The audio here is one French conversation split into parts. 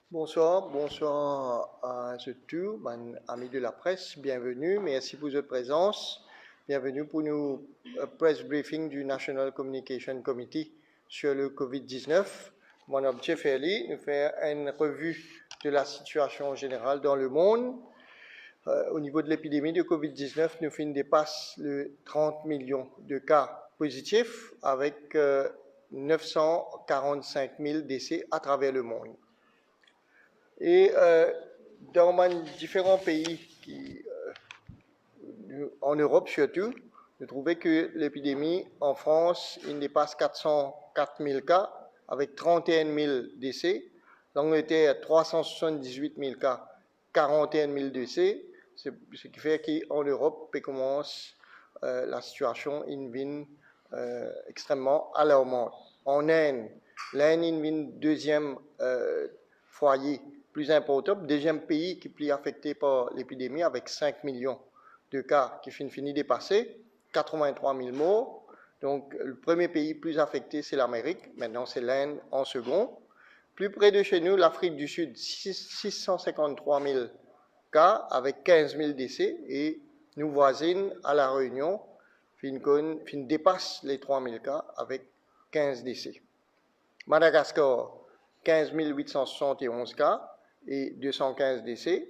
Bonsoir à tous, amis de la presse, bienvenue, merci pour votre présence. Bienvenue pour nous press briefing du National Communication Committee sur le COVID-19. Mon objectif est de faire une revue de la situation générale dans le monde. Au niveau de l'épidémie de COVID-19, nous dépasse le 30 millions de cas positifs avec 945 000 décès à travers le monde. Et dans différents pays, en Europe surtout, je trouvais que l'épidémie en France, il dépasse 404 000 cas avec 31 000 décès. L'Angleterre, 378 000 cas, 41 000 décès. Ce qui fait qu'en Europe, la situation est extrêmement alarmante. En Inde, l'Inde est le deuxième foyer plus important, deuxième pays qui est plus affecté par l'épidémie avec 5 millions de cas qui finit dépassés, 83 000 morts. Donc, le premier pays plus affecté, c'est l'Amérique. Maintenant, c'est l'Inde en second. Plus près de chez nous, l'Afrique du Sud, 653 000 cas avec 15 000 décès. Et nos voisines à La Réunion dépassent les 3 000 cas avec 15 décès. Madagascar, 15 871 cas et 215 décès.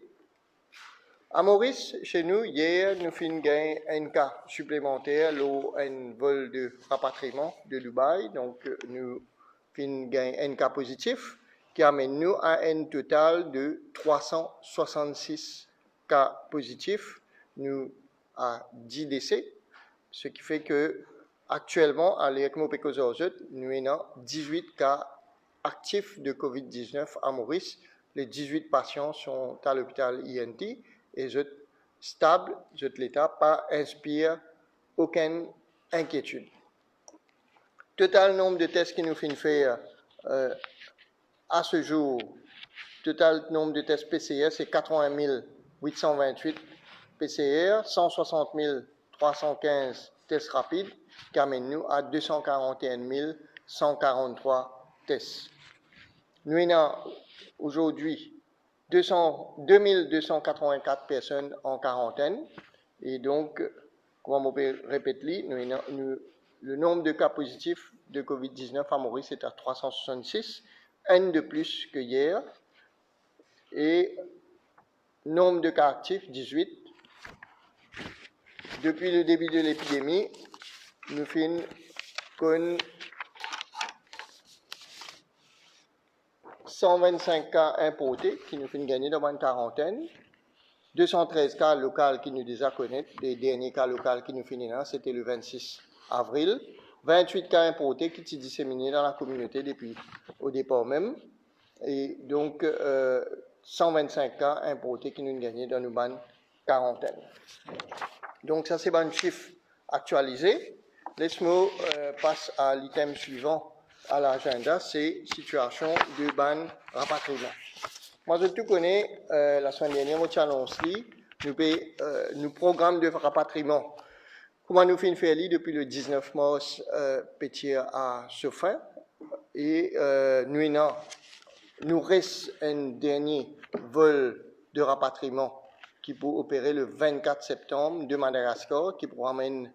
À Maurice, chez nous, hier, nous avons gagné un cas supplémentaire lors d'un vol de rapatriement de Dubaï. Donc, nous avons gagné un cas positif qui amène nous à un total de 366 cas positifs. Nous avons 10 décès, ce qui fait que actuellement, à l'ECMO Pécozorjet, nous avons 18 cas actifs de COVID-19 à Maurice. Les 18 patients sont à l'hôpital INT et stable, l'état, pas inspire aucune inquiétude. Total nombre de tests que nous finissons faire à ce jour, total nombre de tests PCR, c'est 80 828 PCR, 160 315 tests rapides, qui amène nous à 241 143 tests. Nous avons aujourd'hui 2284 personnes en quarantaine. Et donc, comme on peut répéter, le nombre de cas positifs de COVID-19 à Maurice est à 366, un de plus que hier. Et nombre de cas actifs, 18. Depuis le début de l'épidémie, nous finissons con 125 cas importés qui nous finissent gagner dans une quarantaine, 213 cas locaux qui nous déjà connaissent, les derniers cas locaux qui nous finissent là, c'était le 26 avril, 28 cas importés qui sont disséminés dans la communauté depuis au départ même, et donc 125 cas importés qui nous gagnent dans une quarantaine. Donc ça c'est un chiffre actualisé. Laisse-moi passer à l'item suivant à l'agenda, c'est situation de ban rapatriement. Moi, je tout connais, la semaine dernière, moi, j'ai annoncé, nous programme de rapatriement. Comment nous faisons faire depuis le 19 mars, pétir à ce fin. Et nous reste un dernier vol de rapatriement qui peut opérer le 24 septembre de Madagascar, qui ramène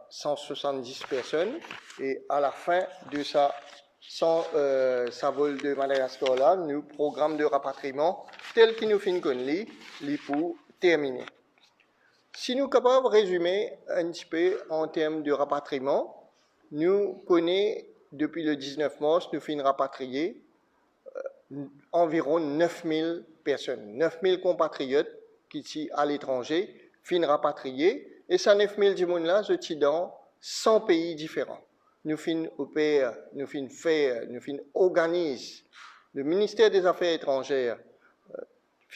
170 personnes. Et à la fin de sa vol de Madagascar là, nous programme de rapatriement tel qu'il nous finit connaître, pour terminer. Si nous sommes capables de résumer un petit peu en termes de rapatriement, nous connaissons depuis le 19 mars, nous finissons rapatrier environ 9000 personnes, 9000 compatriotes qui sont à l'étranger, finissent rapatrier. Et ces 9000 du monde là, je suis dans 100 pays différents. Nous organisons, le ministère des Affaires étrangères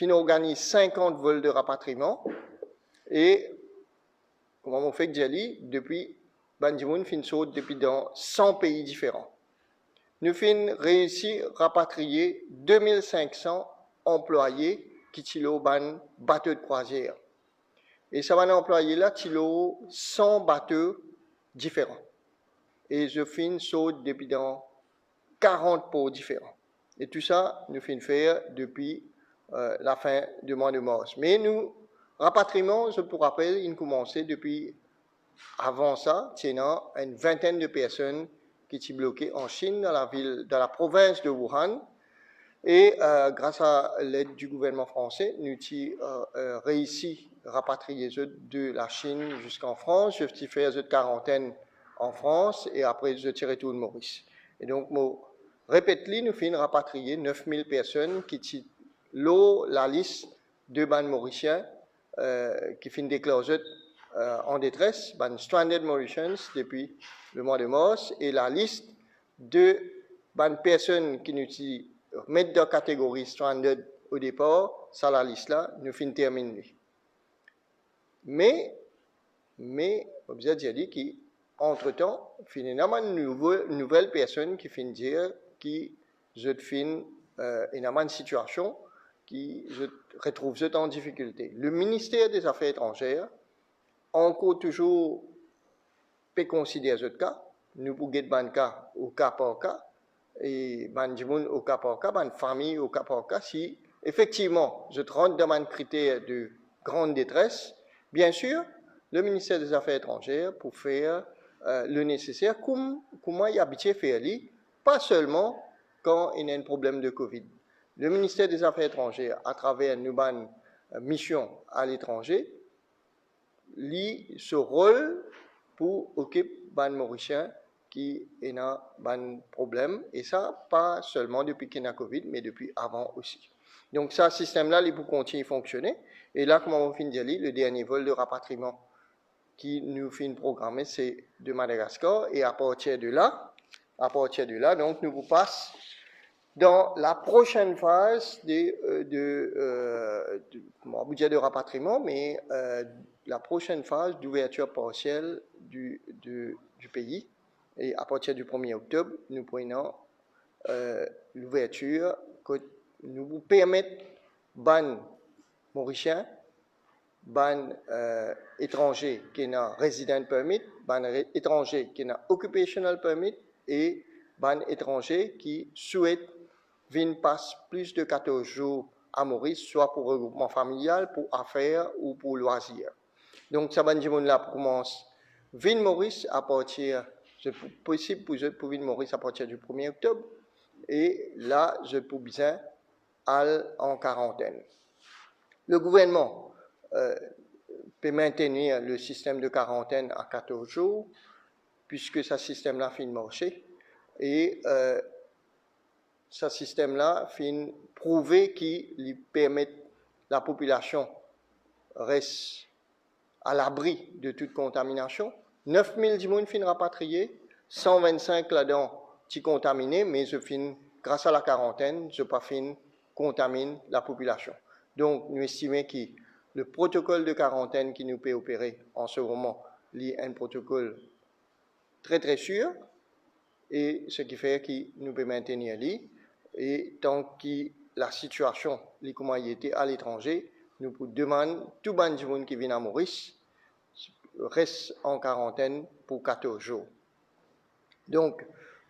organise 50 vols de rapatriement et, comment on fait que j'ai depuis Bandimoun depuis dans 100 pays différents. Nous réussi à rapatrier 2500 employés qui sont dans bateau de croisière. Et ça va employer là, 100 bateaux différents. Et je saute depuis dans 40 ports différents. Et tout ça, nous finissons faire depuis la fin du mois de mars. Mais nous, rapatriement, je vous rappelle, il a commencé depuis avant ça, il y a une vingtaine de personnes qui étaient bloquées en Chine, dans la province de Wuhan. Et grâce à l'aide du gouvernement français, nous avons réussi à rapatrier de la Chine jusqu'en France. Je suis fait une quarantaine en France et après je tiré tout de Maurice. Et donc, répète-li, nous finissons rapatrier 9000 personnes qui sont la liste de ban mauriciens qui finissent déclarés en détresse, ban stranded Mauritians depuis le mois de mars, et la liste de ban personnes qui nous mettre dans la catégorie stranded au départ, ça la liste là, nous finissons terminer. Mais, vous avez dit qu'entre-temps, il y a une nouvelle personne qui finit dire qui je fin une situation qui je retrouve en difficulté. Le ministère des Affaires étrangères encore toujours peut considérer ce cas, nous pouvons get ban cas au cas par cas, et ban dimoun au cas par cas, ban famille au cas par cas, si effectivement je rentre dans un critère de grande détresse, bien sûr, le ministère des Affaires étrangères pour faire le nécessaire, comment il habitué faire lui, pas seulement quand il y a un problème de Covid. Le ministère des Affaires étrangères, à travers une mission à l'étranger, lit ce rôle pour occuper ban mauricien qui est un ban problème, et ça, pas seulement depuis qu'il y a Covid, mais depuis avant aussi. Donc, ça, ce système-là, il peut continuer à fonctionner. Et là, comme on finit de dire, le dernier vol de rapatriement qui nous fait programmer, c'est de Madagascar, et à partir de là, donc, nous vous passons dans la prochaine phase de rapatriement, mais la prochaine phase d'ouverture partielle du pays. Et à partir du 1er octobre, nous prenons l'ouverture que nous vous permettons, ban mauricien, ban étranger qui n'a resident permit, ban étranger qui n'a occupational permit et ban étranger qui souhaite venir passer plus de 14 jours à Maurice, soit pour regroupement familial, pour affaires ou pour loisirs. Donc, ça va là commence venir Maurice à partir, c'est possible pour eux pour venir Maurice à partir du 1er octobre, et là, je peux bien aller en quarantaine. Le gouvernement peut maintenir le système de quarantaine à 14 jours, puisque ce système-là finit de marcher, et ce système-là finit prouver qu'il permet la population reste à l'abri de toute contamination. 9000 dimoun fin rapatriés, 125 là-dedans qui contaminés, mais je fin, grâce à la quarantaine, je pas fin contamine la population. Donc, nous estimons que le protocole de quarantaine qui nous peut opérer en ce moment est un protocole très très sûr, et ce qui fait que nous pouvons maintenir lui. Et tant que la situation, comment il était à l'étranger, nous pouvons demander tout le monde qui vient à Maurice reste en quarantaine pour 14 jours. Donc,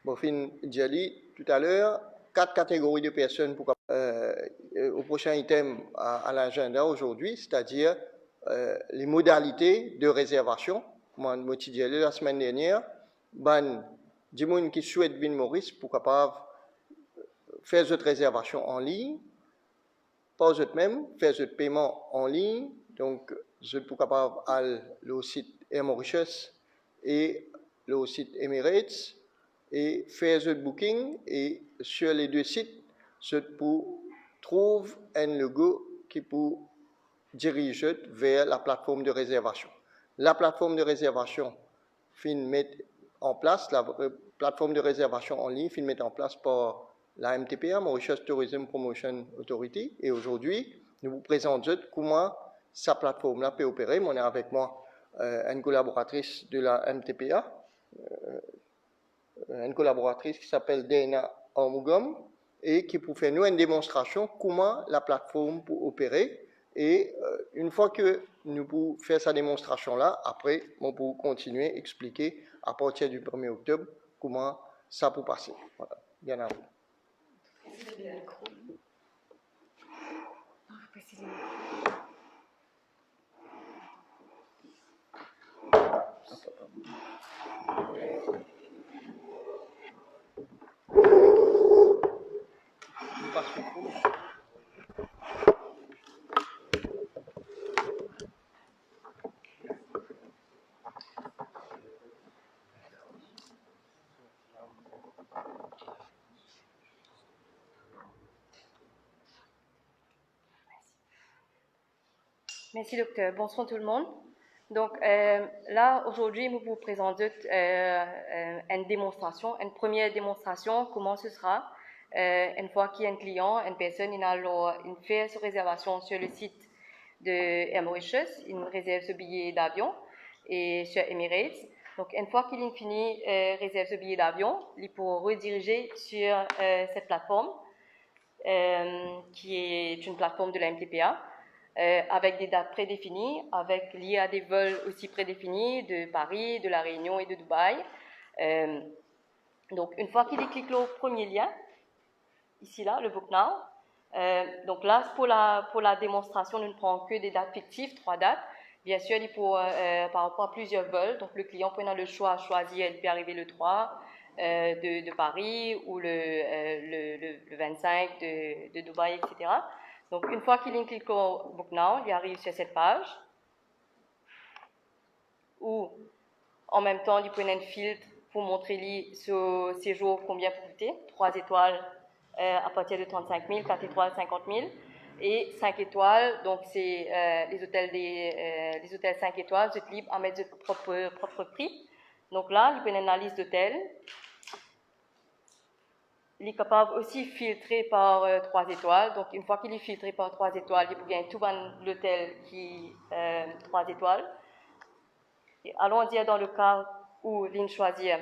Bofin Djali, tout à l'heure, 4 catégories de personnes pour, au prochain item à l'agenda aujourd'hui, c'est-à-dire les modalités de réservation. Moi, je dit la semaine dernière, des gens qui souhaitent venir Maurice pour capable faire cette réservation en ligne, pas eux-mêmes, faire ce paiement en ligne. Donc, je suis capable d'aller au site Air Mauritius et le site Emirates et faire ce booking. Et sur les deux sites, je peux trouver un logo qui peut diriger vers la plateforme de réservation. La plateforme de réservation fin mettre en place, la plateforme de réservation en ligne fin mettre en place par la MTPA, Mauritius Tourism Promotion Authority, et aujourd'hui, nous vous présentons comment sa plateforme-là peut opérer. On a avec moi une collaboratrice de la MTPA, une collaboratrice qui s'appelle Dana Armugam, et qui peut faire nous une démonstration comment la plateforme peut opérer. Et une fois que nous pouvons faire sa démonstration-là, après, on peut continuer à expliquer à partir du 1er octobre comment ça peut passer. Voilà. Bien à vous. Merci docteur. Bonsoir tout le monde. Donc là, aujourd'hui, nous vous présentons une démonstration, une première démonstration, comment ce sera une fois qu'il y a un client, une personne, il fait sa réservation sur le site de Air Mauritius, il réserve ce billet d'avion et sur Emirates. Donc une fois qu'il finit réserve ce billet d'avion, il peut rediriger sur cette plateforme qui est une plateforme de la MTPA. Avec des dates prédéfinies, liées à des vols aussi prédéfinis de Paris, de La Réunion et de Dubaï. Donc, une fois qu'il clique le premier lien, ici là, le Book Now, donc là, pour la démonstration, nous ne prenons que des dates fictives, 3 dates. Bien sûr, il faut, par rapport à plusieurs vols, donc le client peut avoir le choix à choisir, il peut arriver le 3 de Paris ou le 25 de Dubaï, etc. Donc, une fois qu'il clique au Book Now, il arrive sur cette page où, en même temps, il peut y avoir un filtre pour montrer ce séjour combien pour coûter. 3 étoiles à partir de 35 000, 4 étoiles 50 000 et 5 étoiles. Donc, c'est les hôtels 5 étoiles, vous êtes libre à mettre votre propre prix. Donc là, il peut y avoir une liste d'hôtels. Il est capable aussi de filtrer par 3 étoiles. Donc, une fois qu'il est filtré par 3 étoiles, il peut gagner tout l'hôtel qui est 3 étoiles. Et allons dire dans le cas où il choisit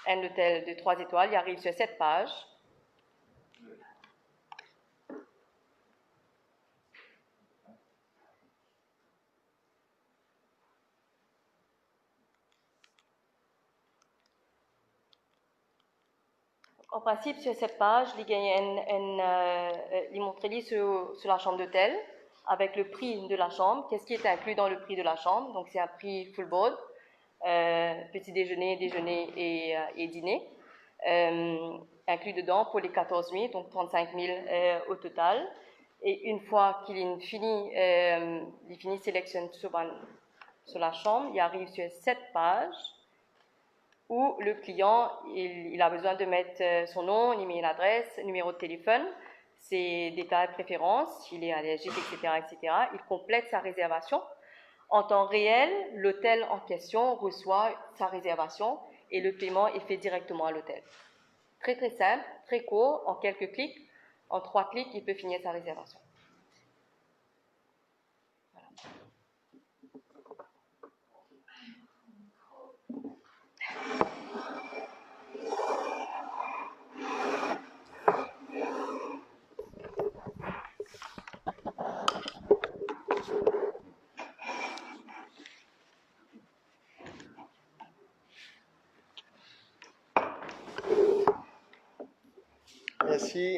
un hôtel de 3 étoiles, il arrive sur cette page. En principe, sur cette page, il montre sur la chambre d'hôtel avec le prix de la chambre. Qu'est-ce qui est inclus dans le prix de la chambre? Donc, c'est un prix full board, petit déjeuner, et dîner, inclus dedans pour les 14 000, donc 35 000 au total. Et une fois qu'il finit sélectionne sur la chambre, il arrive sur cette page où le client il a besoin de mettre son nom, email adresse, numéro de téléphone, ses détails de préférence, s'il est allergique, etc., etc. Il complète sa réservation. En temps réel, l'hôtel en question reçoit sa réservation et le paiement est fait directement à l'hôtel. Très très simple, très court, en quelques clics. En 3 clics, il peut finir sa réservation.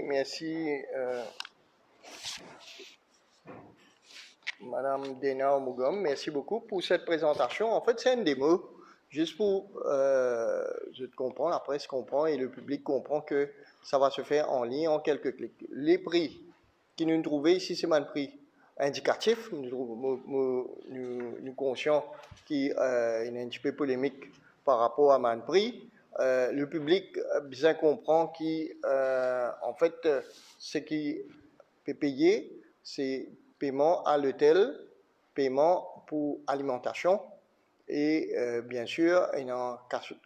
Merci, Madame Dena Omugom, merci beaucoup pour cette présentation. En fait, c'est une démo, juste pour je comprends, la presse comprend et le public comprend que ça va se faire en ligne en quelques clics. Les prix que nous trouvons ici, c'est un prix indicatif. Nous conscients qu'il y a un petit peu polémique par rapport à un prix. Le public bien comprend qu'en fait, ce qui peut payer, c'est paiement à l'hôtel, paiement pour alimentation et bien sûr, il y a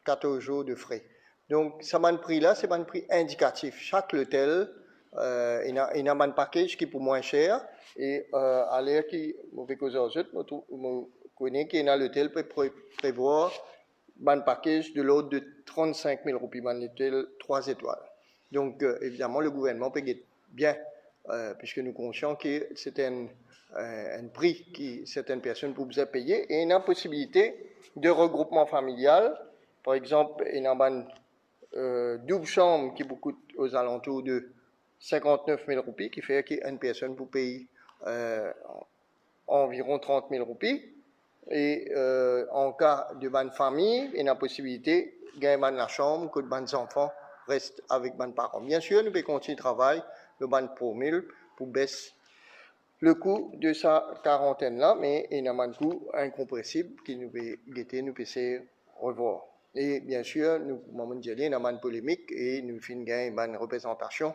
14 jours de frais. Donc, ce prix-là, c'est un prix indicatif. Chaque hôtel, il y a un package qui est pour moins cher et à l'air qui, avec aux autres, je connais qu'il y a l'hôtel peut prévoir un package de l'ordre de 35 000 roupies, un hôtel 3 étoiles. Donc, évidemment, le gouvernement paye bien, puisque nous sommes conscients que c'est un prix que certaines personnes peuvent payer et il y a une possibilité de regroupement familial. Par exemple, il y a une double chambre qui coûte aux alentours de 59 000 roupies, qui fait qu'une personne peut payer environ 30 000 roupies. Et en cas de bonne famille, il y a la possibilité de gagner la chambre, que les enfants restent avec les parents. Bien sûr, nous pouvons continuer le travail, le ban promille, pour baisser le coût de sa quarantaine-là, mais il y a un coût incompressible qui nous peut guetter, nous peut revoir. Et bien sûr, nous avons une polémique et nous finissons gagner une représentation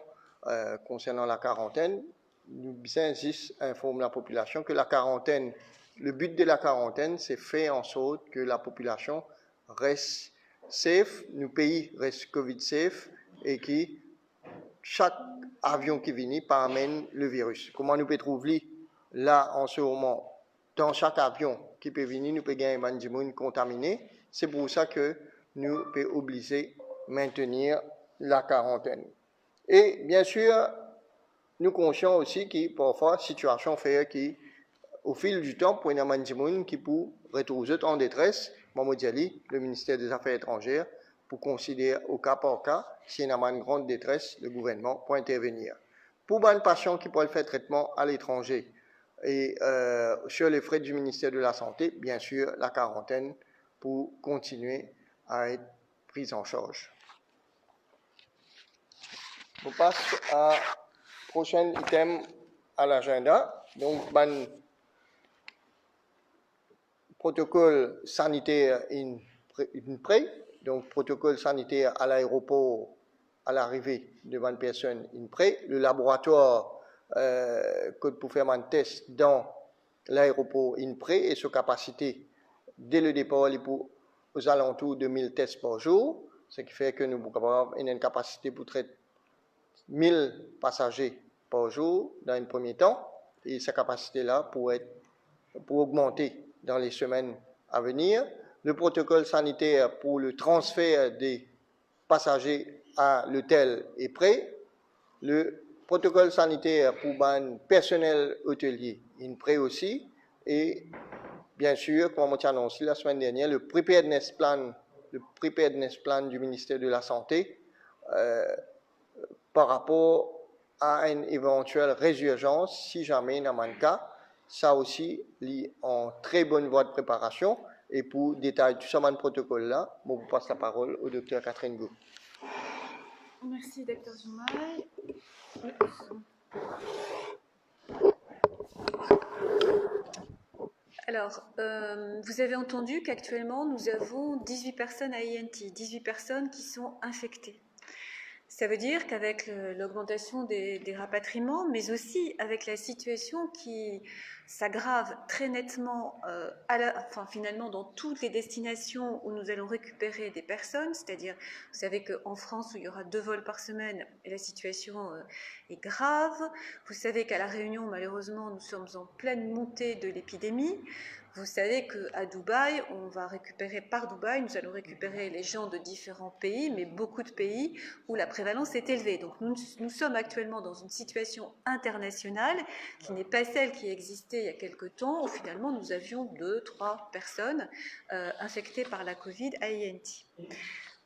concernant la quarantaine. Nous informons la population que la quarantaine, le but de la quarantaine, c'est faire en sorte que la population reste safe, nos pays restent Covid safe et que chaque avion qui vient pas amène le virus. Comment nous pouvons trouver là en ce moment, dans chaque avion qui peut venir, nous pouvons gagner un monde contaminé. C'est pour ça que nous pouvons obliger maintenir la quarantaine. Et bien sûr, nous sommes conscients aussi que parfois, la situation fait qu'au fil du temps, pour un gens qui peut retrouver en détresse, le ministère des Affaires étrangères, pour considérer au cas par cas, s'il y a une grande détresse, le gouvernement peut intervenir. Pour les patients qui peuvent faire traitement à l'étranger et sur les frais du ministère de la Santé, bien sûr, la quarantaine pour continuer à être prise en charge. On passe à prochain item à l'agenda. Donc, protocole sanitaire in pré, donc protocole sanitaire à l'aéroport à l'arrivée de 20 personnes in pré. Le laboratoire pour faire un test dans l'aéroport in pré et sa capacité dès le départ aux alentours de 1000 tests par jour, ce qui fait que nous avons une capacité pour traiter 1000 passagers par jour dans un premier temps, et sa capacité-là pour augmenter dans les semaines à venir. Le protocole sanitaire pour le transfert des passagers à l'hôtel est prêt. Le protocole sanitaire pour le personnel hôtelier est prêt aussi. Et bien sûr, comme on a annoncé la semaine dernière, le preparedness plan du ministère de la Santé par rapport à une éventuelle résurgence, si jamais il y a un cas, ça aussi est en très bonne voie de préparation. Et pour détailler tout ça dans le protocole-là, je vous passe la parole au docteur Catherine Gou. Merci, docteur Zoumaï. Alors, vous avez entendu qu'actuellement, nous avons 18 personnes à INT, 18 personnes qui sont infectées. Ça veut dire qu'avec l'augmentation des rapatriements, mais aussi avec la situation qui s'aggrave très nettement, finalement dans toutes les destinations où nous allons récupérer des personnes, c'est-à-dire, vous savez qu'en France, où il y aura 2 vols par semaine, la situation est grave. Vous savez qu'à La Réunion, malheureusement, nous sommes en pleine montée de l'épidémie. Vous savez qu'à Dubaï, nous allons récupérer les gens de différents pays, mais beaucoup de pays où la prévalence est élevée. Donc nous sommes actuellement dans une situation internationale qui n'est pas celle qui existait il y a quelque temps, où finalement nous avions 2-3 personnes infectées par la Covid à INT.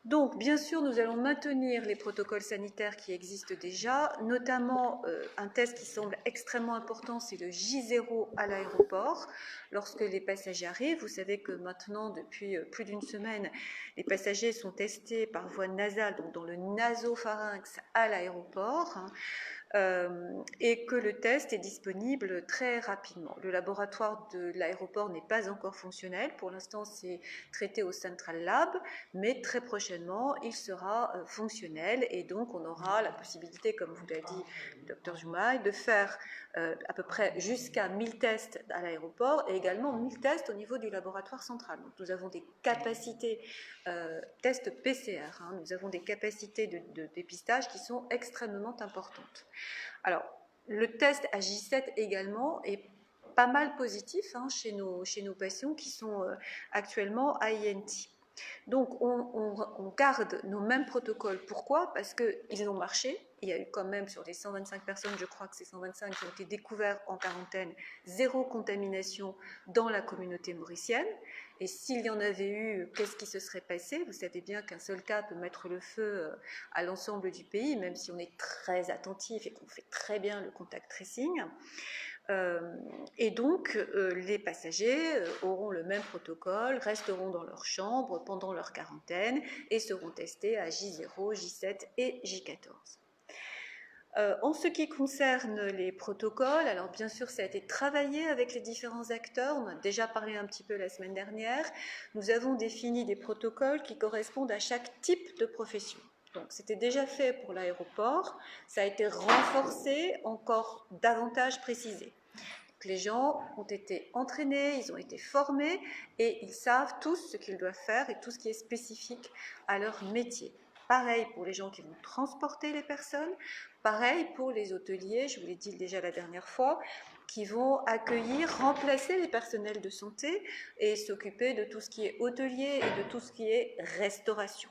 Donc, bien sûr, nous allons maintenir les protocoles sanitaires qui existent déjà, notamment un test qui semble extrêmement important, c'est le J0 à l'aéroport. Lorsque les passagers arrivent, vous savez que maintenant, depuis plus d'une semaine, les passagers sont testés par voie nasale, donc dans le nasopharynx à l'aéroport. Et que le test est disponible très rapidement. Le laboratoire de l'aéroport n'est pas encore fonctionnel. Pour l'instant, c'est traité au Central Lab, mais très prochainement, il sera fonctionnel et donc on aura la possibilité, comme vous l'a dit le Dr Zoumaï, de faire à peu près jusqu'à 1000 tests à l'aéroport et également 1000 tests au niveau du laboratoire central. Donc nous avons des capacités tests PCR, nous avons des capacités de dépistage qui sont extrêmement importantes. Alors, le test à J7 également est pas mal positif chez nos patients qui sont actuellement à INT. Donc, on garde nos mêmes protocoles. Pourquoi? Parce qu'ils ont marché. Il y a eu quand même, sur les 125 personnes, je crois que c'est 125 qui ont été découverts en quarantaine, 0 contamination dans la communauté mauricienne. Et s'il y en avait eu, qu'est-ce qui se serait passé? Vous savez bien qu'un seul cas peut mettre le feu à l'ensemble du pays, même si on est très attentif et qu'on fait très bien le contact tracing. Et donc, les passagers auront le même protocole, resteront dans leur chambre pendant leur quarantaine et seront testés à J0, J7 et J14. En ce qui concerne les protocoles, alors bien sûr ça a été travaillé avec les différents acteurs, on a déjà parlé un petit peu la semaine dernière, nous avons défini des protocoles qui correspondent à chaque type de profession. Donc c'était déjà fait pour l'aéroport, ça a été renforcé, encore davantage précisé. Donc, les gens ont été entraînés, ils ont été formés et ils savent tous ce qu'ils doivent faire et tout ce qui est spécifique à leur métier. Pareil pour les gens qui vont transporter les personnes, pareil pour les hôteliers, je vous l'ai dit déjà la dernière fois, qui vont accueillir, remplacer les personnels de santé et s'occuper de tout ce qui est hôtelier et de tout ce qui est restauration.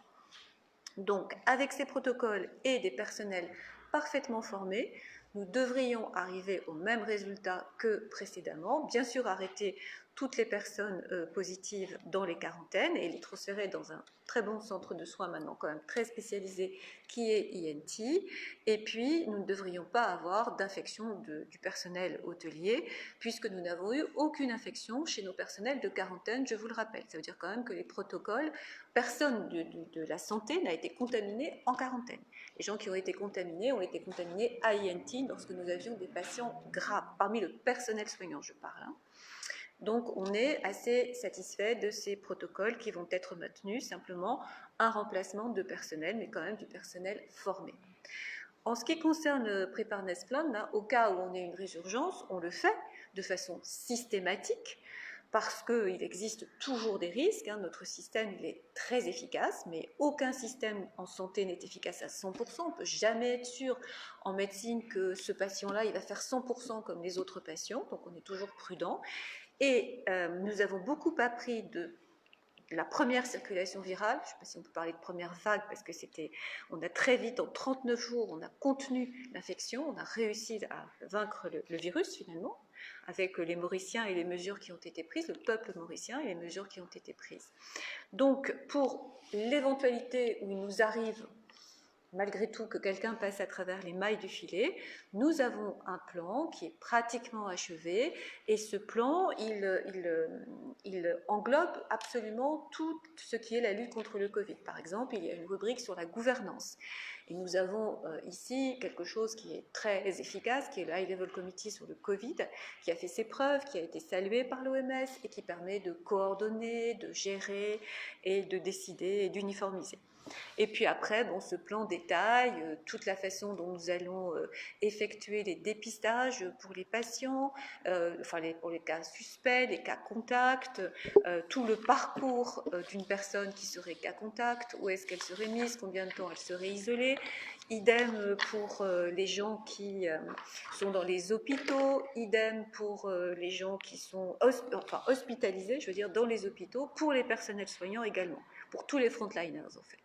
Donc, avec ces protocoles et des personnels parfaitement formés, nous devrions arriver au même résultat que précédemment. Bien sûr, arrêter toutes les personnes positives dans les quarantaines et les transférer dans un très bon centre de soins maintenant quand même très spécialisé qui est INT. Et puis, nous ne devrions pas avoir d'infection du personnel hôtelier puisque nous n'avons eu aucune infection chez nos personnels de quarantaine, je vous le rappelle. Ça veut dire quand même que les protocoles, personne de la santé n'a été contaminé en quarantaine. Les gens qui ont été contaminés à INT lorsque nous avions des patients graves, parmi le personnel soignant, je parle. Donc, on est assez satisfait de ces protocoles qui vont être maintenus, simplement un remplacement de personnel, mais quand même du personnel formé. En ce qui concerne le Preparedness Plan, là, au cas où on ait une résurgence, on le fait de façon systématique, parce qu'il existe toujours des risques. Notre système il est très efficace, mais aucun système en santé n'est efficace à 100%. On ne peut jamais être sûr en médecine que ce patient-là, il va faire 100% comme les autres patients, donc on est toujours prudent. Et nous avons beaucoup appris de la première circulation virale, je ne sais pas si on peut parler de première vague, parce que on a très vite, en 39 jours, on a contenu l'infection, on a réussi à vaincre le virus finalement, avec les Mauriciens et les mesures qui ont été prises, le peuple mauricien et les mesures qui ont été prises. Donc, pour l'éventualité où il nous arrive malgré tout que quelqu'un passe à travers les mailles du filet, nous avons un plan qui est pratiquement achevé et ce plan, il englobe absolument tout ce qui est la lutte contre le Covid. Par exemple, il y a une rubrique sur la gouvernance. Et nous avons ici quelque chose qui est très efficace, qui est le High Level Committee sur le Covid, qui a fait ses preuves, qui a été salué par l'OMS et qui permet de coordonner, de gérer et de décider et d'uniformiser. Et puis après, ce plan détaille toute la façon dont nous allons effectuer les dépistages pour les patients, pour les cas suspects, les cas contacts, tout le parcours d'une personne qui serait cas contact, où est-ce qu'elle serait mise, combien de temps elle serait isolée. Idem pour les gens qui sont dans les hôpitaux, idem pour les gens qui sont hospitalisés, je veux dire dans les hôpitaux, pour les personnels soignants également, pour tous les frontliners en fait.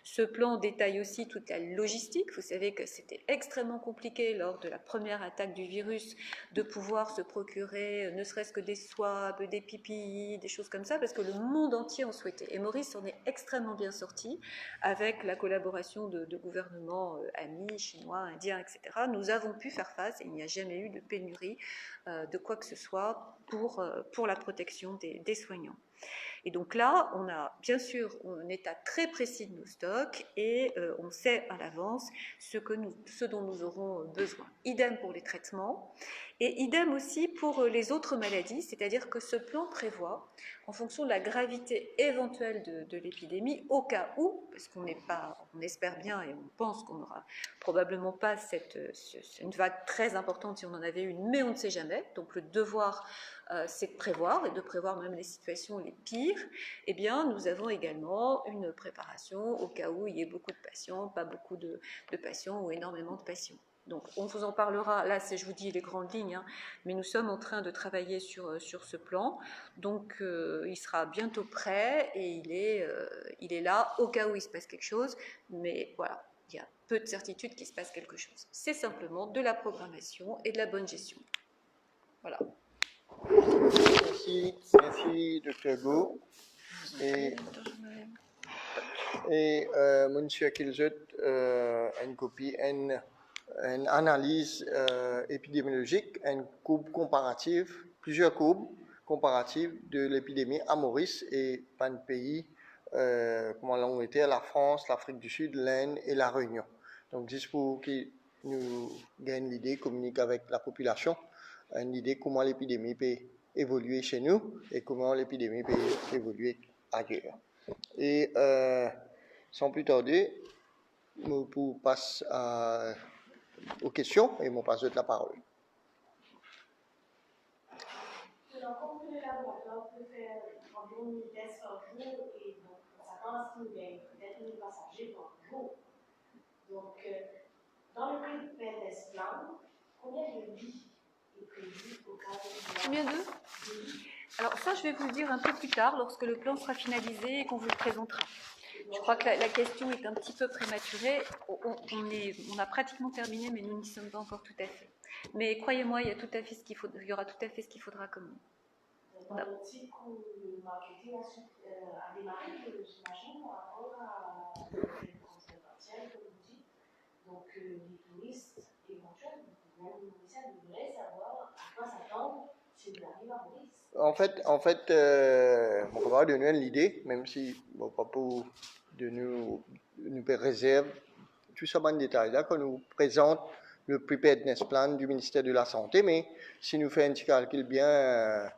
Ce plan détaille aussi toute la logistique. Vous savez que c'était extrêmement compliqué lors de la première attaque du virus de pouvoir se procurer ne serait-ce que des swabs, des PPI, des choses comme ça, parce que le monde entier en souhaitait. Et Maurice en est extrêmement bien sorti avec la collaboration de gouvernements amis, chinois, indiens, etc. Nous avons pu faire face et il n'y a jamais eu de pénurie de quoi que ce soit pour la protection des soignants. Et donc là, on a bien sûr un état très précis de nos stocks et on sait à l'avance ce dont nous aurons besoin. Idem pour les traitements et idem aussi pour les autres maladies, c'est-à-dire que ce plan prévoit, en fonction de la gravité éventuelle de l'épidémie, au cas où, parce qu'on espère bien et on pense qu'on n'aura probablement pas une vague très importante si on en avait une, mais on ne sait jamais, donc le devoir c'est de prévoir, et de prévoir même les situations les pires, eh bien, nous avons également une préparation au cas où il y ait beaucoup de patients, pas beaucoup de patients ou énormément de patients. Donc, on vous en parlera, là, je vous dis les grandes lignes, hein, mais nous sommes en train de travailler sur ce plan. Donc, il sera bientôt prêt et il est là au cas où il se passe quelque chose. Mais voilà, il y a peu de certitude qu'il se passe quelque chose. C'est simplement de la programmation et de la bonne gestion. Voilà. Merci, Dr. Go. Et Monsieur Kilzut, une copie, une analyse épidémiologique, une courbe comparative, plusieurs courbes comparatives de l'épidémie à Maurice et pas de pays, comment l'ont été la France, l'Afrique du Sud, l'Inde et la Réunion. Donc, juste pour qu'ils nous gagnent l'idée, communiquent avec la population, une idée comment l'épidémie peut évoluer chez nous et comment l'épidémie peut évoluer ailleurs. Et sans plus tarder, je passe aux questions et je passe la parole. Alors, comme le laboratoire peut faire environ 1000 tests par jour et donc on s'attend à ce qu'il y ait peut-être 1000 passagers par jour. Donc, dans le PPS plan, combien de lits est prévu au cas de... Combien de? Alors ça, je vais vous le dire un peu plus tard, lorsque le plan sera finalisé et qu'on vous le présentera. Je crois que la question est un petit peu prématurée. On a pratiquement terminé, mais nous n'y sommes pas encore tout à fait. Mais croyez-moi, il y aura tout à fait ce qu'il faudra comme nous. Dans le type où le marketing a démarré, j'imagine, par rapport à la transfert partiel, comme vous dites. Donc, les touristes éventuels, même les Mauriciens, devraient savoir à quoi s'attendre s'ils arrivent à Maurice. En fait, on va donner l'idée, même si bon, pas pour de nous réserve tout ça en détail là, quand nous présente le preparedness plan du ministère de la Santé, mais si nous faisons un petit calcul bien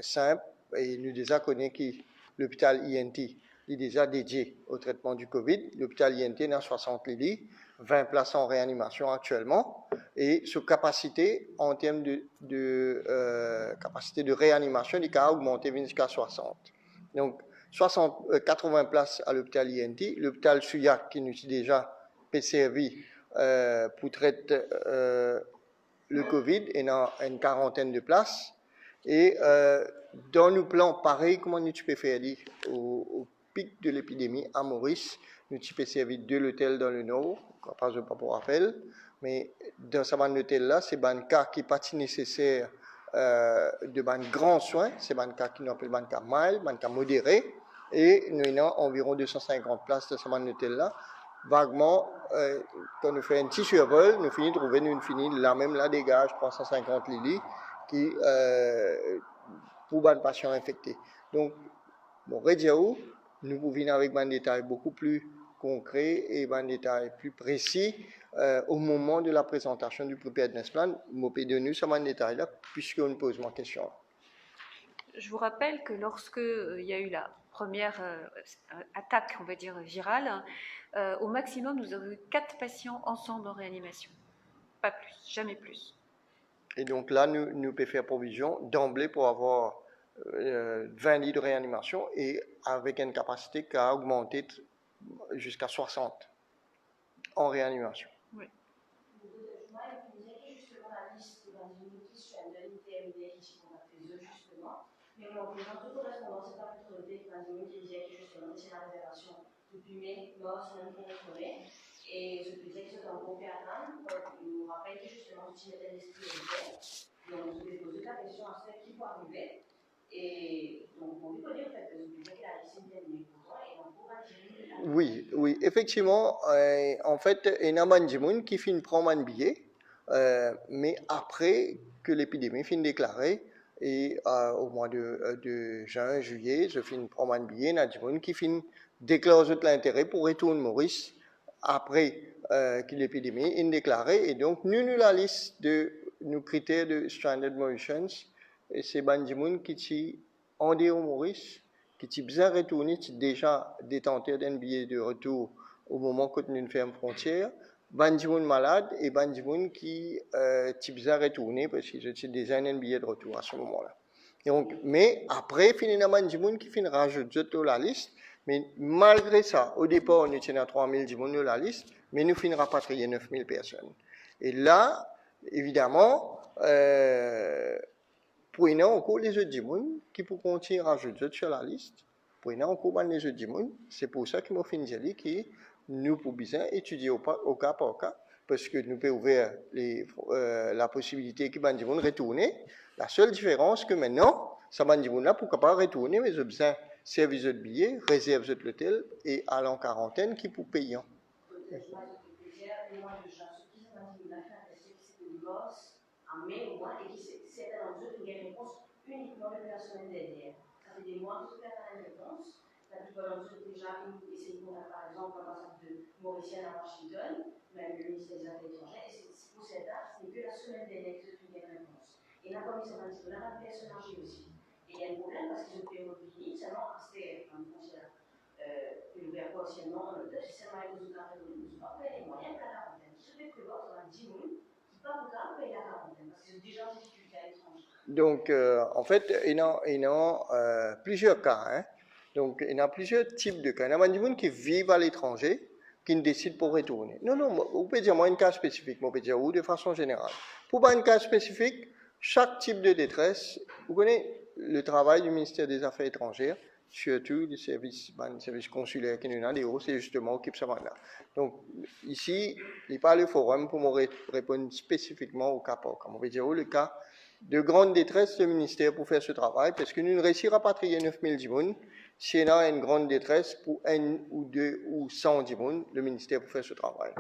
simple, et nous déjà connaissons que l'hôpital INT est déjà dédié au traitement du Covid. L'hôpital INT a 60 lits, 20 places en réanimation actuellement, et sa capacité en termes de capacité de réanimation, il a augmenté jusqu'à 60. Donc, 80 places à l'hôpital INT, l'hôpital Souillac qui nous est déjà servi pour traiter le Covid, il y a une quarantaine de places. Et dans nos plans, pareil, comment nous peux faire dire, au pic de l'épidémie à Maurice, nous peux servir de l'hôtel dans le nord, pas pour rappel, mais dans ce hôtel-là, c'est un cas qui n'est pas nécessaire de grands soins, c'est un cas qui nous appelle un cas mild, un cas modéré, et nous avons environ 250 places dans ce hôtel-là. Vaguement, quand nous faisons un petit survol, nous finissons de trouver, là même là dégage 350 lits qui pour les patients infectés. Donc, bon, nous pouvons venir avec un détail beaucoup plus concret et un détail plus précis au moment de la présentation du preparedness plan. Je peux donner ce détail là puisqu'on nous pose ma question. Je vous rappelle que lorsque il y a eu la première attaque, on va dire virale, au maximum nous avons eu 4 patients ensemble en réanimation. Pas plus, jamais plus. Et donc là, nous pouvons faire provision d'emblée pour avoir 20 lits de réanimation et avec une capacité qui a augmenté jusqu'à 60 en réanimation. Oui. Mais on présente toute correspondance, c'est pas plutôt noté qui disait que justement c'est la réservation depuis mai, mars, même pour retourner. Et je disais que c'était un gros atteindre. Il nous rappelle que justement tu mettais l'esprit au terre. Donc je vais poser la question à ceux qui vont arriver. Et donc on peut dire en fait que je disais que la liste est terminée pour toi et on pourra gérer. Oui, effectivement, en fait, il y a un gens qui finit prendre un billet, mais après que l'épidémie finit déclarée, et au mois de juin, juillet, je finis prendre un billet, il y a des gens qui finissent déclarer l'intérêt pour retourner Maurice après que l'épidémie est déclarée. Et donc, nous avons la liste de nos critères de Stranded Mauritians, et c'est des gens qui sont en dehors Maurice, qui sont bien retournés, qui sont déjà détenteurs d'un billet de retour au moment où nous fermons frontière, des gens malades et des gens qui sont bien retournés parce qu'ils ont déjà un billet de retour à ce moment-là. Donc, mais après, il y a des gens qui finissent rajouter la liste, mais malgré ça, au départ, on était à 3000 gens sur la liste, mais nous finissons rapatrier 9000 personnes. Et là, évidemment, pour y avoir encore les autres gens qui pour continuer à rajouter sur la liste, pour y avoir encore les autres gens, c'est pour ça que je finis de dire que nous pouvons bien étudier au cas par cas, parce que nous pouvons ouvrir la possibilité que les gens retournent. La seule différence que maintenant, ces gens-là pour capable retourner, mais ils ont besoin de service de billets, réserve de l'hôtel et aller en quarantaine qui pour payer. En mai au mois, et qui certains d'entre eux ont des réponses uniquement depuis la semaine dernière. Ça fait des mois que certains ont une réponse. La plupart d'entre eux ont déjà essayé de contacter, par exemple, l'ambassade de Mauritienne à Washington, même le ministère des Affaires étrangères, et pour certains, ce n'est que la semaine dernière qu'ils ont une réponse. Et la commission municipale a personne âgée aussi. Et il y a un problème parce qu'ils ont payé au pays, seulement c'était un foncier ouvert partiellement en otage, c'est seulement à cause de la raison, ils n'ont pas payé les moyens de la quarantaine. Qui se fait prévoir sur la 10 000 Donc, en fait, il y a plusieurs cas. Hein. Donc, il y a plusieurs types de cas. Il y a des gens qui vivent à l'étranger, qui ne décident pas de retourner. Non, vous pouvez dire moi un cas spécifique, vous pouvez dire ou de façon générale. Pour un cas spécifique, chaque type de détresse, vous connaissez le travail du ministère des Affaires étrangères, surtout les services consulaires qui nous ont c'est justement occupé ça là. Donc, ici, il n'y a pas le forum pour me répondre spécifiquement au cas par cas. On va dire le cas de grande détresse du ministère pour faire ce travail, parce que nous ne réussissons à rapatrier 9000 djibouns. Si on a une grande détresse pour 1 ou 2 ou 100 djibouns, le ministère pour faire ce travail.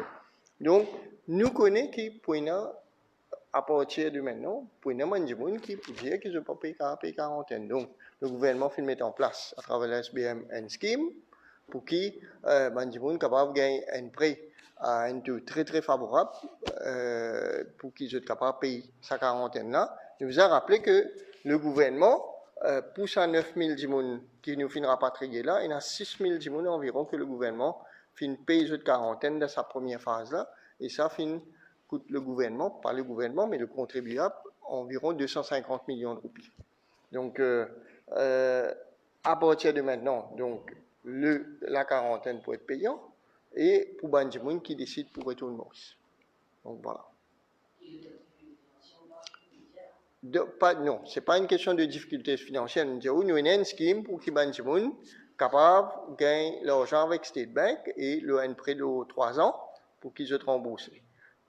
Donc, nous connaissons qui, pour à partir de maintenant, pour une djibouns qui peut dire qu'ils n'ont pas payé quarantaine. Donc, le gouvernement fait mettre en place, à travers la SBM, une scheme pour qui les gens sont capables de gagner un prêt à un taux très très favorable pour qu'ils soient capables de payer sa quarantaine-là. Je vous ai rappelé que le gouvernement, pour ces 9000 gens qui nous finira rapatrier là, il y a 6000 gens environ que le gouvernement finit payer cette quarantaine dans sa première phase-là, et ça coûte le gouvernement, pas le gouvernement, mais le contribuable, environ 250 millions de roupies. Donc, à partir de maintenant, donc, la quarantaine peut être payante, et pour les gens qui décident pour retourner au Maurice. Donc, voilà. Non, ce n'est pas une question de difficulté financière. Nous avons une scheme pour que les gens soient capables de gagner l'argent avec State Bank et un prêt de 3 ans pour qu'ils soient remboursés.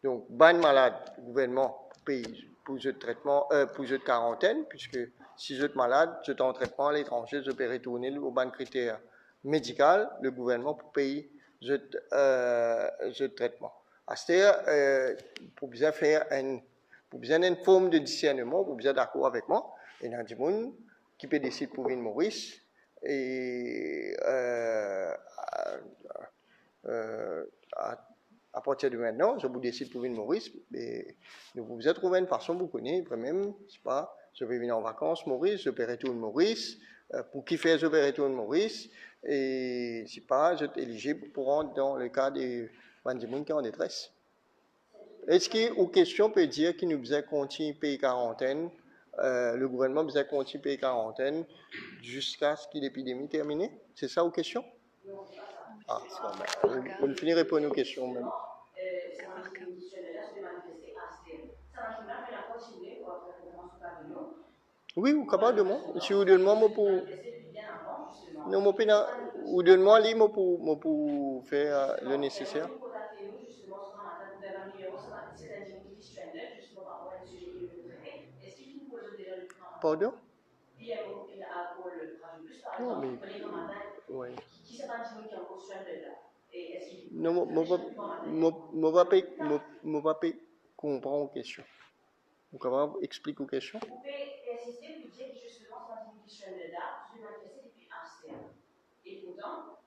Donc, ban malade, le gouvernement paye pour ce traitement, pour cette quarantaine, puisque si vous êtes malade, vous êtes en traitement à l'étranger, vous pouvez retourner au ban critère médical, le gouvernement pour payer ce traitement. À ce stade, pour bien faire une forme de discernement, pour bien d'accord avec moi, il y a des gens qui peuvent décider pour venir Maurice et à partir de maintenant, je vous décide pour venir Maurice, et vous avez trouvé une façon, vous connaissez, même, je sais pas, je vais venir en vacances Maurice, je peux retourner Maurice, pour qui faire je vais retourner Maurice, et je sais pas, je suis éligible pour rentrer dans le cas des gens qui sont en détresse. Est-ce qu'une question peut dire qu'il nous besoin continuer à payer quarantaine, le gouvernement besoin continuer à payer quarantaine jusqu'à ce que l'épidémie termine? C'est ça une question? Ah, c'est bon. Vous ne finirez pas nos questions même. Oui, vous capable de moi. Si vous demandez moi pour. Non, moi vous demandez moi pour faire le nécessaire. Pardon? Non, mais. Oui. Non, moi pas comprendre aux questions. Vous pouvez expliquer aux questions? Vous pouvez insister pour dire que justement, c'est une question de date, je vais manifester depuis ASTER. Et pourtant,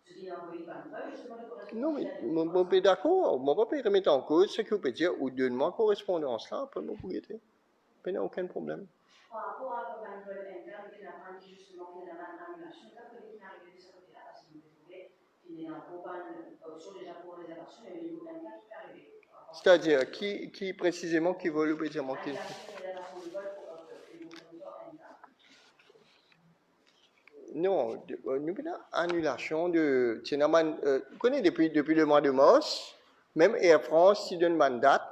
ce qui n'est envoyé par une feuille, justement, le correspondance. Non, mais moi pas d'accord, moi pas remettre en cause ce que vous pouvez dire, ou donne-moi correspondance là, après moi pour y être. Il n'y a aucun problème. Par rapport à la bonne interne, qui n'a pas dit justement qu'il y a une annulation, il y a peut-être une arrivée de ce côté-là, parce que vous trouvez qu'il y a une option déjà pour réservation, mais au niveau interne qui peut arriver. C'est-à-dire, qui précisément qui veut le dire manquer? Non, nous avons annulation de. Vous connaissez depuis le mois de mars, même Air France, si donne une date,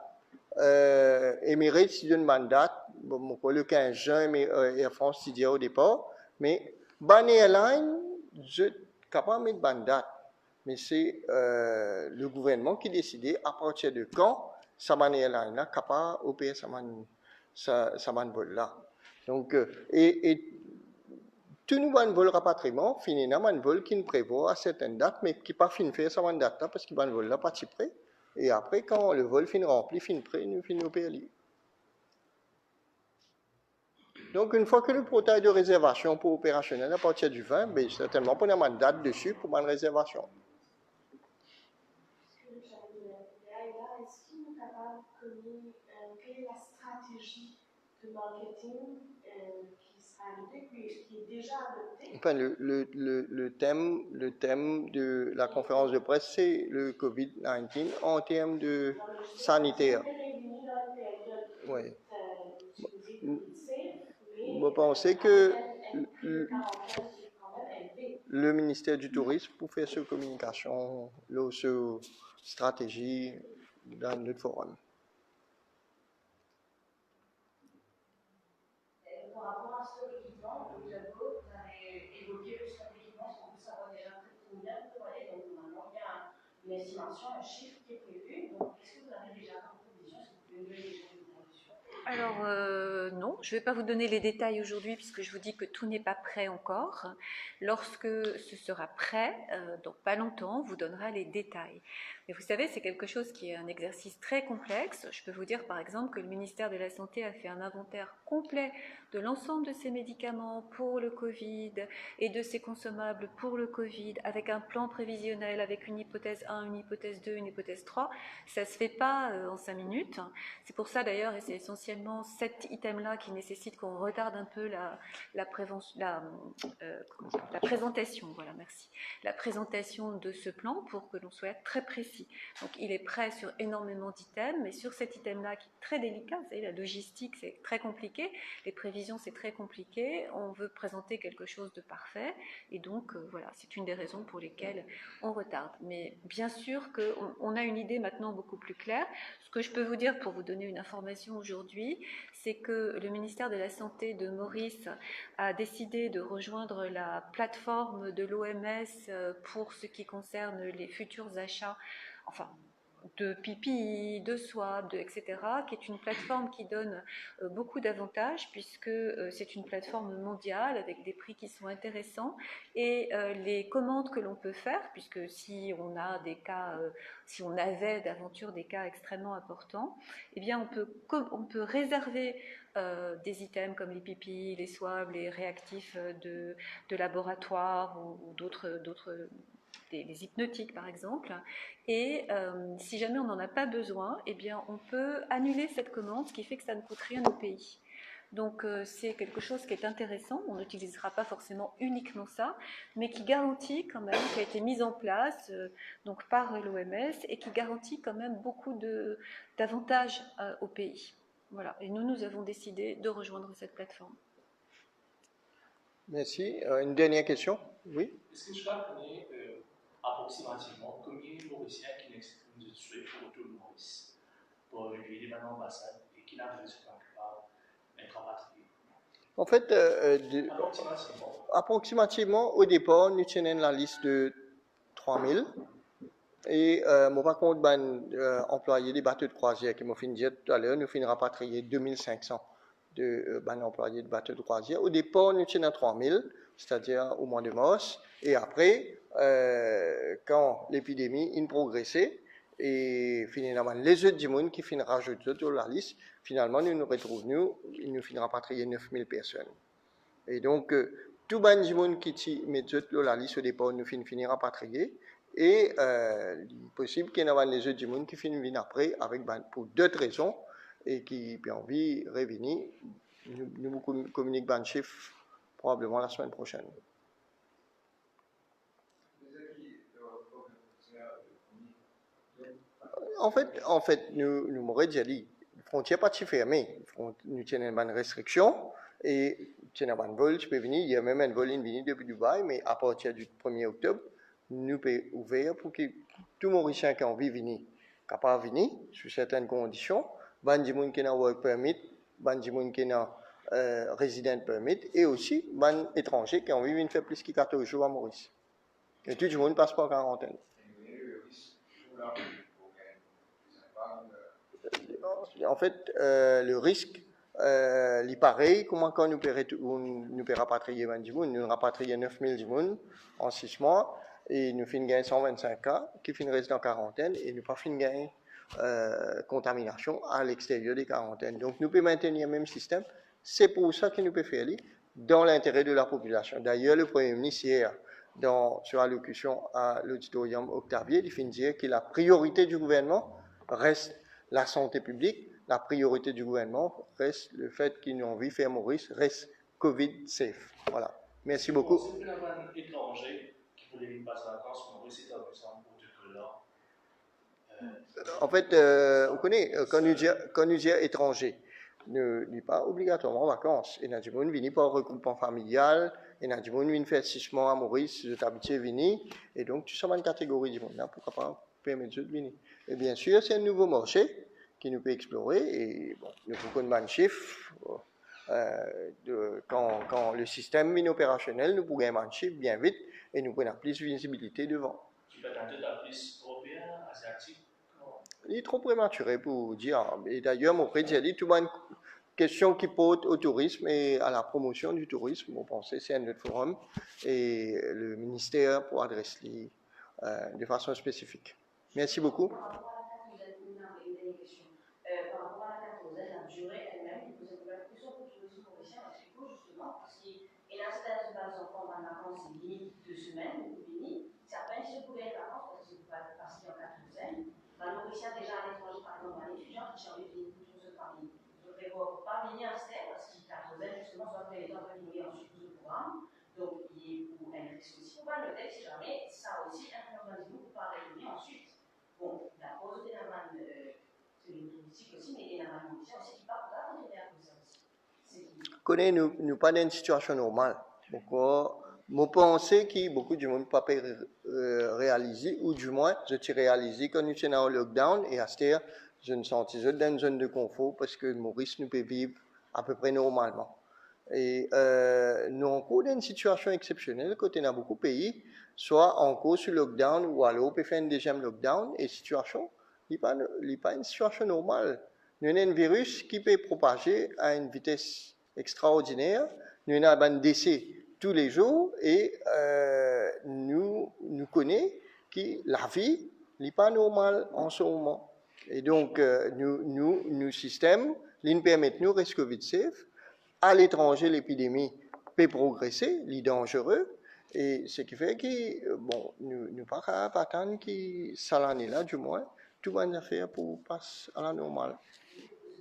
Emirates donne mandat, bon, le 15 juin, Air France dit au départ, mais ban airline, je suis capable de mettre mandat, mais c'est le gouvernement qui décide à partir de quand ça ban airline là capable d'opérer ça vol là. Donc et tout nous ban vol rapatriement, finalement un vol qui nous prévoit à certaines dates, mais qui pas fin faire ça date là parce qu'il ban vol là pas si près. Et après, quand le vol fin rempli, fin prêt, nous fin au PLI. Donc, une fois que le portail de réservation pour opérationnel à partir du 20, ben, certainement, on a une date dessus pour une réservation. Est-ce qu'il est capable de connaître quelle est la stratégie de marketing qui sera adoptée, qui est déjà adoptée? Enfin, le thème de la conférence de presse, c'est le COVID-19 en termes de sanitaire. Oui. Vous pensez que le ministère du Tourisme pour faire cette communication, cette stratégie dans notre forum? Par rapport à ce équipement, vous avez évoqué le stock d'équipement, est-ce qu'on peut savoir déjà combien vous prenez? Donc normalement, il y a une estimation, un chiffre qui est prévu. Donc est-ce que vous avez déjà comme provision? Est-ce que vous pouvez nous donner déjà une provision? Alors non, je ne vais pas vous donner les détails aujourd'hui puisque je vous dis que tout n'est pas prêt encore. Lorsque ce sera prêt, donc pas longtemps, on vous donnera les détails. Mais vous savez, c'est quelque chose qui est un exercice très complexe. Je peux vous dire par exemple que le ministère de la Santé a fait un inventaire complet de l'ensemble de ces médicaments pour le Covid et de ces consommables pour le Covid, avec un plan prévisionnel, avec une hypothèse 1, une hypothèse 2, une hypothèse 3. Ça ne se fait pas en 5 minutes. C'est pour ça d'ailleurs, et c'est essentiellement cet item-là qui nécessite qu'on retarde un peu la présentation, voilà, merci. La présentation de ce plan pour que l'on soit très précis. Donc il est prêt sur énormément d'items, mais sur cet item-là qui est très délicat, vous savez, la logistique c'est très compliqué, les prévisions c'est très compliqué, on veut présenter quelque chose de parfait, et donc voilà, c'est une des raisons pour lesquelles on retarde. Mais bien sûr qu'on a une idée maintenant beaucoup plus claire. Ce que je peux vous dire pour vous donner une information aujourd'hui, c'est que le ministère de la Santé de Maurice a décidé de rejoindre la plateforme de l'OMS pour ce qui concerne les futurs achats, enfin de PPI, de swab, etc., qui est une plateforme qui donne beaucoup d'avantages puisque c'est une plateforme mondiale avec des prix qui sont intéressants et les commandes que l'on peut faire, puisque si on a des cas, si on avait d'aventure des cas extrêmement importants, eh bien on peut réserver des items comme les PPI, les swabs, les réactifs de laboratoire ou d'autres des hypnotiques par exemple, et si jamais on n'en a pas besoin, eh bien on peut annuler cette commande, ce qui fait que ça ne coûte rien au pays. Donc c'est quelque chose qui est intéressant, on n'utilisera pas forcément uniquement ça, mais qui garantit quand même, qui a été mis en place donc par l'OMS et qui garantit quand même beaucoup d'avantages au pays. Voilà, et nous avons décidé de rejoindre cette plateforme. Merci. Une dernière question? Oui? Est-ce que je connais approximativement combien de Mauriciens qui n'expriment de souhait pour retour de Maurice pour recueillir des ambassades et qui n'arrivent pas à être rapatriés? En fait, approximativement, au départ, nous tenons la liste de 3000. Et moi, par contre, employés des bateaux de croisière, qui m'ont fait dire tout à l'heure, nous finissons rapatrier 2500 de employés de bateaux de croisière. Au départ, nous tenons 3000, c'est-à-dire au mois de mars. Et après, quand l'épidémie a progressé, et finalement, les autres du monde qui finissent rajouter sur la liste, finalement, nous retrouvons, nous finissons rapatrier 9000 personnes. Et donc, tout le monde qui met sur la liste au départ, nous finissons rapatrier. Et il est possible qu'il y ait les autres du monde qui finissent après avec, pour d'autres raisons et qui ont envie de revenir. Nous communiquons le chiffre probablement la semaine prochaine. En fait, nous m'aurions déjà dit, les frontières ne sont pas fermées. Nous tenons une restriction et nous avons un vol qui peut venir. Il y a même un vol qui vient depuis Dubaï, mais à partir du 1er octobre, nous pouvons ouvrir pour que tout Mauricien qui a envie de venir, capable de venir sous certaines conditions. ban gens qui ont work permit, ban gens qui ont resident permit, et aussi ban étrangers qui ont envie de faire plus que 14 jours à Maurice. Et tout le monde passe pas en quarantaine. En fait, le risque, il pareil, comment quand nous peut rapatrier 20 gens, nous rapatrier 9000 gens en 6 mois, et nous finissons gagner 125 cas, qui finissent dans quarantaine, et nous pas finissons gagner contamination à l'extérieur des quarantaines. Donc, nous pouvons maintenir le même système. C'est pour ça que nous pouvons faire dans l'intérêt de la population. D'ailleurs, le Premier ministre, hier, sur allocution à l'auditorium Octavier, il finit dire que la priorité du gouvernement reste la santé publique, la priorité du gouvernement reste le fait qu'ils n'ont envie de faire Maurice, reste Covid safe. Voilà. Merci beaucoup. C'est un étranger qui voulait passer la vacances, Maurice est en protocole. En fait, on connaît, quand nous disons étranger, ne n'est pas obligatoirement en vacances. Il y a des gens qui viennent par regroupement familial, il y a des gens qui viennent faire 6 mois à Maurice, je t'habitue à venir, et donc tu sommes une catégorie de gens, pourquoi pas permettre de venir. Et bien sûr, c'est un nouveau marché qui nous peut explorer, et bon, nous pouvons de chiffres. Quand le système est opérationnel, nous pouvons un chiffre bien vite, et nous pouvons avoir plus de visibilité devant. Tu peux tenter de plus européen, asiatique? Il est trop prématuré pour dire. Et d'ailleurs, mon président dit, tout le monde question qui porte au tourisme et à la promotion du tourisme. Vous pensez, c'est un autre forum et le ministère pour adresser de façon spécifique. Merci beaucoup. Par rapport à la quatorzaine, la durée elle-même, vous avez une question pour le tourisme mauricien, justement, parce qu'il y a un certain nombre d'enfants en vacances, c'est limite 2 semaines, certains, si vous pouvez être vacances, parce que vous pouvez passer en quatorzaine. Un Mauricien déjà à l'étranger, par exemple, un étudiant qui cherche une pour se famille. Vous ne pouvez pas venir à STEM parce qu'il quatorzaine, justement, soit après les temps de venir ensuite pour le programme. Donc, il est pour un risque aussi. Pour pas le texte, si jamais, ça aussi, influence nous pour pas venir ensuite. Bon, la cause de la manne, c'est le touristique aussi, mais il y a la manne Mauricien aussi qui part pour la continuer à cause ça aussi. Connais, nous pas dans une situation normale. Pourquoi? Je pense que beaucoup de monde ne pas réaliser, ou du moins, je t'ai réalisé quand nous étions en lockdown, et à ce moment je me sentais dans une zone de confort parce que Maurice nous peut vivre à peu près normalement. Et nous sommes encore dans une situation exceptionnelle, quand on a beaucoup de pays, soit encore sur lockdown, ou alors on peut faire un deuxième lockdown, et situation, il n'est pas une situation normale. Nous avons un virus qui peut propager à une vitesse extraordinaire, nous avons un décès tous les jours, et nous connaissons que la vie n'est pas normale en ce moment. Et donc, nos systèmes, nous permettent nous rester Covid safe. À l'étranger, l'épidémie peut progresser, elle est dangereuse, et ce qui fait que, bon, nous ne pouvons pas attendre que ça l'année là, du moins, tout va bien faire pour passer à la normale.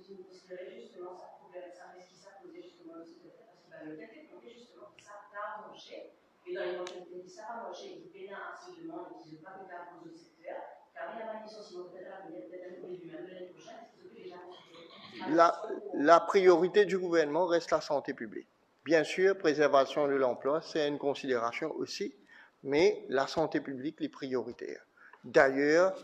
Vous considérez justement ça problème, ça risque ça poser justement aussi de faire, parce qu'il va le fait que justement ça va manger, et dans les éventualités qui ça va manger, qui pénal assez de monde, et qui ne pas que faire pour d'autres secteurs, car il y a pas de licenciement peut-être à venir, peut-être au début même de l'année prochaine, c'est ce que déjà la priorité du gouvernement reste la santé publique. Bien sûr, préservation de l'emploi, c'est une considération aussi, mais la santé publique est prioritaire. D'ailleurs,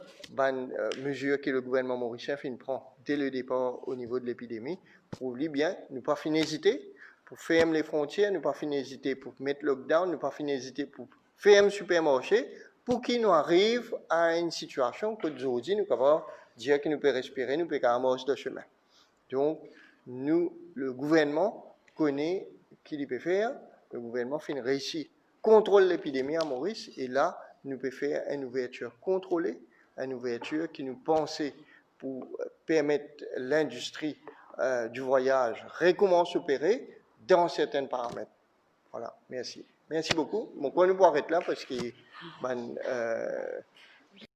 mesure que le gouvernement mauricien prend dès le départ au niveau de l'épidémie, prouve bien, ne pas finir hésiter pour fermer les frontières, ne pas finir hésiter pour mettre lockdown, ne pas finir hésiter pour fermer le supermarché, pour qu'il nous arrive à une situation que aujourd'hui nous pouvons dire que nous pouvons respirer, nous pouvons marcher de chemin. Donc, le gouvernement connaît qu'il peut faire, le gouvernement fait une réussite, contrôle l'épidémie à Maurice, et là, nous pouvons faire une ouverture contrôlée, une ouverture qui nous pensait pour permettre l'industrie du voyage recommence à opérer dans certains paramètres. Voilà, merci. Merci beaucoup. Bon, on va nous arrêter là parce que